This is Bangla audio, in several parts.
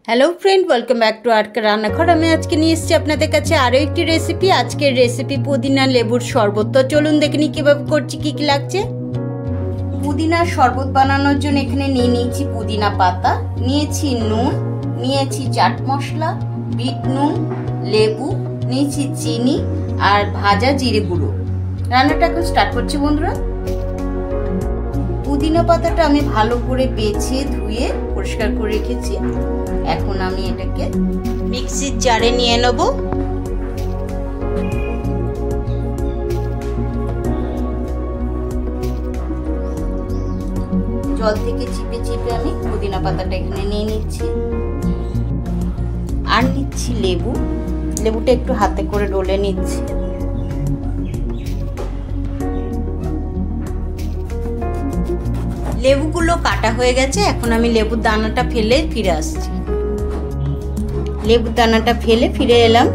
Hello friend, welcome back to art Rannaghar. मैं आज के নিয়ে এসেছি আপনাদের কাছে আরো একটি রেসিপি। আজকের রেসিপি পুদিনা লেবুর শরবত। তো চলুন দেখে নিই কিভাবে করছি, কি কি লাগছে। পুদিনার শরবত বানানোর জন্য এখানে নিয়ে নিয়েছি পুদিনা পাতা, নিয়েছি নুন, নিয়েছি চাট মশলা, বিট নুন, লেবু, নিয়েছি চিনি আর ভাজা জিরে গুঁড়ো। রান্নাটা এখন স্টার্ট করছি বন্ধুরা। পুদিনা পাতাটা আমি ভালো করে বেছে ধুয়ে পরিষ্কার করে রেখেছি। এখন আমি এটাকে মিক্সির জারে নিয়ে নেব। জল থেকে চিপে চিপে আমি পুদিনা পাতাটা এখানে নিয়ে নিচ্ছি। আর নিচ্ছি লেবু, লেবুটা একটু হাতে করে ডলে নিচ্ছি। লেবুগুলো কাটা হয়ে গেছে। এখন আমি লেবুর দানাটা ফেলে ফিরে আসছি। লেবুর দানাটা ফেলে ফিরে এলাম।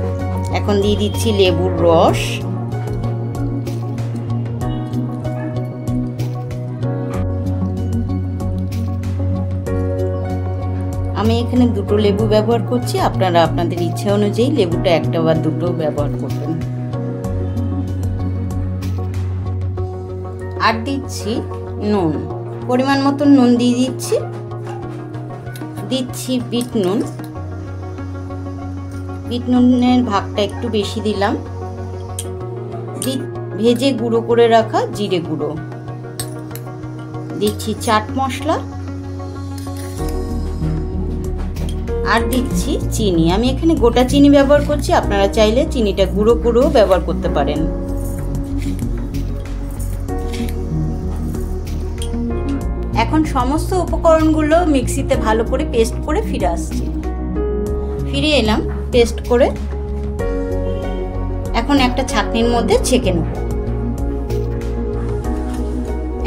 এখন দিয়ে দিচ্ছি লেবুর রস, আমি এখানে দুটো লেবু ব্যবহার করছি। আপনারা আপনাদের ইচ্ছা অনুযায়ী লেবুটা একটা বা দুটো ব্যবহার করবেন। আর দিচ্ছি নুন, পরিমাণ মতো নুন দিয়ে দিচ্ছি। দিচ্ছি বিট নুন, বিট নুনের ভাগটা একটু বেশি দিলাম। ভেজে গুঁড়ো করে রাখা জিরে গুঁড়ো, দিচ্ছি চাট মশলা, আর দিচ্ছি চিনি। আমি এখানে গোটা চিনি ব্যবহার করছি, আপনারা চাইলে চিনিটা গুঁড়ো করেও ব্যবহার করতে পারেন। এখন সমস্ত উপকরণগুলো মিক্সিতে ভালো করে পেস্ট করে ফিরে আসছি। ফিরে এলাম পেস্ট করে। এখন একটা ছাঁকনির মধ্যে ছেঁকে নেব।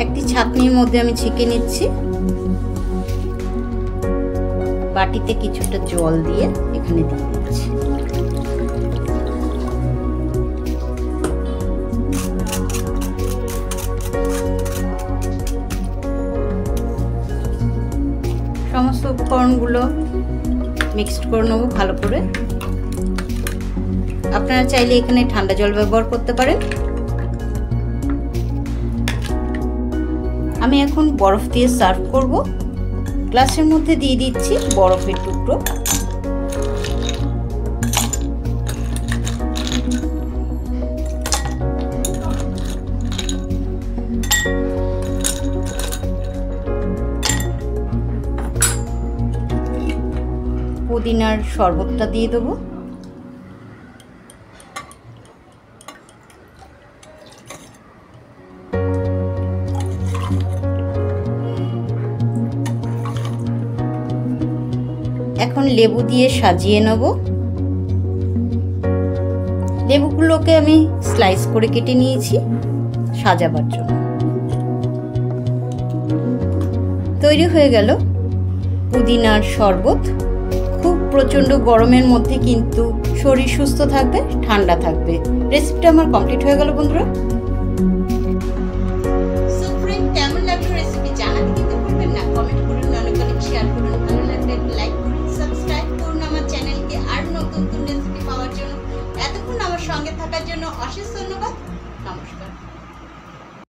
একটি ছাঁকনির মধ্যে আমি ছেঁকে নিচ্ছি। বাটিতে কিছুটা জল দিয়ে এখানে দিয়ে দিচ্ছি। সমস্ত উপকরণগুলো মিক্সড করে নেব ভালো করে। আপনারা চাইলে এখানে ঠান্ডা জল ব্যবহার করতে পারেন। আমি এখন বরফ দিয়ে সার্ভ করব। গ্লাসের মধ্যে দিয়ে দিচ্ছি বরফের টুকরো। পুদিনার শরবতটা দিয়ে দেবো। এখন লেবু দিয়ে সাজিয়ে নেব। লেবুগুলোকে আমি স্লাইস করে কেটে নিয়েছি সাজাবার জন্য। তৈরি হয়ে গেল পুদিনার শরবত। খুব প্রচণ্ড গরমের মধ্যে কিন্তু শরীর সুস্থ থাকবে, ঠান্ডা থাকবে। রেসিপিটা আমার কমপ্লিট হয়ে গেল বন্ধুরা।